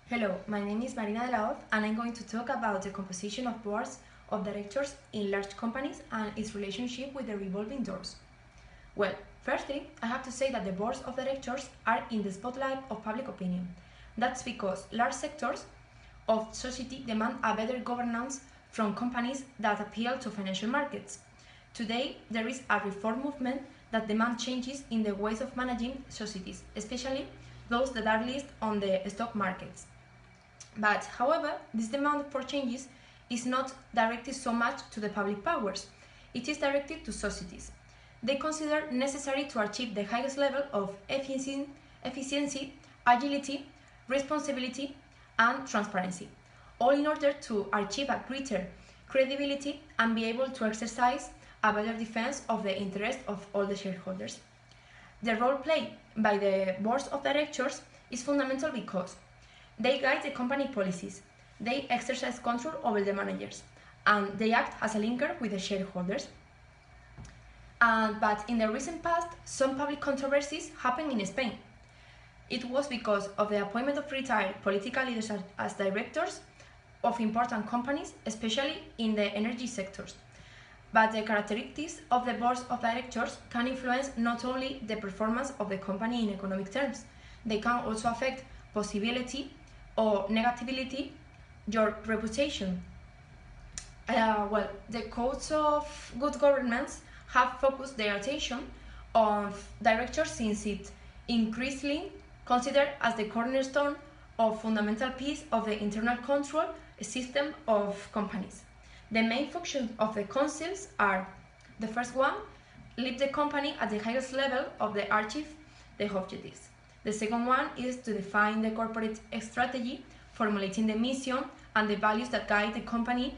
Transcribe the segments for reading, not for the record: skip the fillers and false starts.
Hello, my name is Marina de la Hoz and I'm going to talk about the composition of boards of directors in large companies and its relationship with the revolving doors. Well, firstly, I have to say that the boards of directors are in the spotlight of public opinion. That's because large sectors of society demand a better governance from companies that appeal to financial markets. Today, there is a reform movement that demands changes in the ways of managing societies, especially those that are listed on the stock markets. But, however, this demand for changes is not directed so much to the public powers. It is directed to societies. They consider necessary to achieve the highest level of efficiency, agility, responsibility, and transparency, all in order to achieve a greater credibility and be able to exercise a better defense of the interests of all the shareholders. The role played by the boards of directors is fundamental because they guide the company policies, they exercise control over the managers, and they act as a linker with the shareholders. But in the recent past, some public controversies happened in Spain. It was because of the appointment of retired political leaders as directors of important companies, especially in the energy sectors. But the characteristics of the boards of directors can influence not only the performance of the company in economic terms, they can also affect possibility or negativity your reputation. The codes of good governance have focused their attention on directors since it increasingly considered as the cornerstone of fundamental piece of the internal control system of companies. The main functions of the councils are: the first one, lead the company at the highest level of the achieve the objectives. The second one is to define the corporate strategy, formulating the mission and the values that guide the company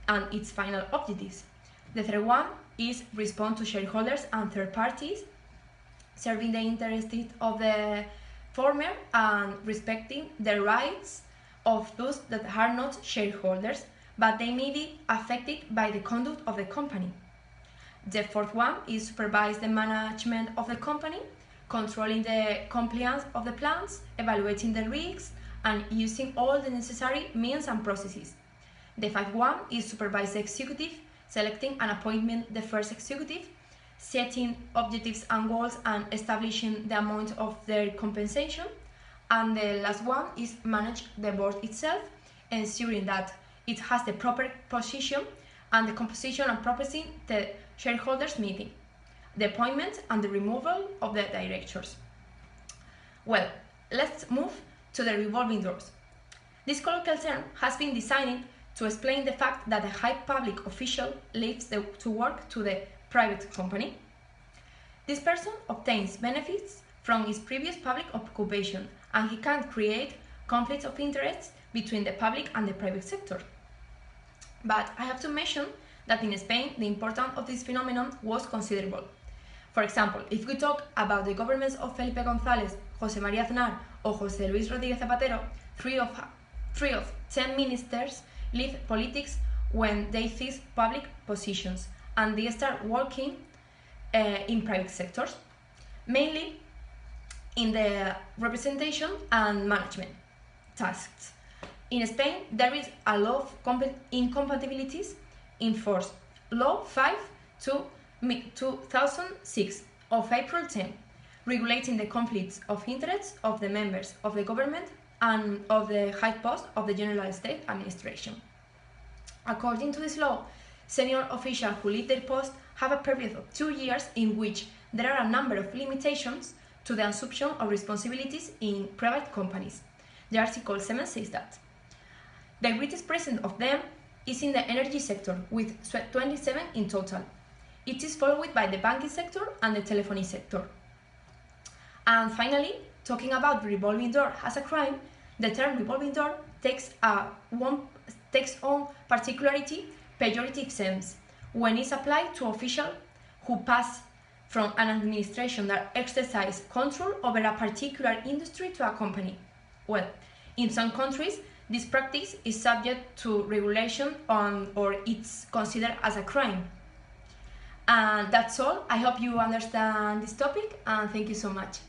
and its final objectives. The third one is respond to shareholders and third parties, serving the interests of the former and respecting the rights of those that are not shareholders, but they may be affected by the conduct of the company. The fourth one is supervise the management of the company, controlling the compliance of the plans, evaluating the risks, and using all the necessary means and processes. The fifth one is supervise the executive, selecting and appointing the first executive, setting objectives and goals and establishing the amount of their compensation. And the last one is manage the board itself, ensuring that it has the proper position and the composition and proposing the shareholders meeting, the appointment and the removal of the directors. Well, let's move to the revolving doors. This colloquial term has been designed to explain the fact that a high public official leaves to work to the private company. This person obtains benefits from his previous public occupation, and he can create conflicts of interest between the public and the private sector. But I have to mention that in Spain, the importance of this phenomenon was considerable. For example, if we talk about the governments of Felipe González, José María Aznar, or José Luis Rodríguez Zapatero, three of 10 ministers leave politics when they seize public positions and they start working in private sectors, mainly in the representation and management tasks. In Spain, there is a law of incompatibilities in force, Law 5/2006 of April 10, regulating the conflicts of interest of the members of the government and of the high post of the General State Administration. According to this law, senior officials who leave their post have a period of 2 years in which there are a number of limitations to the assumption of responsibilities in private companies. The Article 7 says that the greatest percent of them is in the energy sector, with 27 in total. It is followed by the banking sector and the telephony sector. And finally, talking about revolving door as a crime, the term revolving door takes on particularity pejorative sense when it's applied to officials who pass from an administration that exercises control over a particular industry to a company. Well, in some countries, this practice is subject to regulation or it's considered as a crime. And that's all. I hope you understand this topic and thank you so much.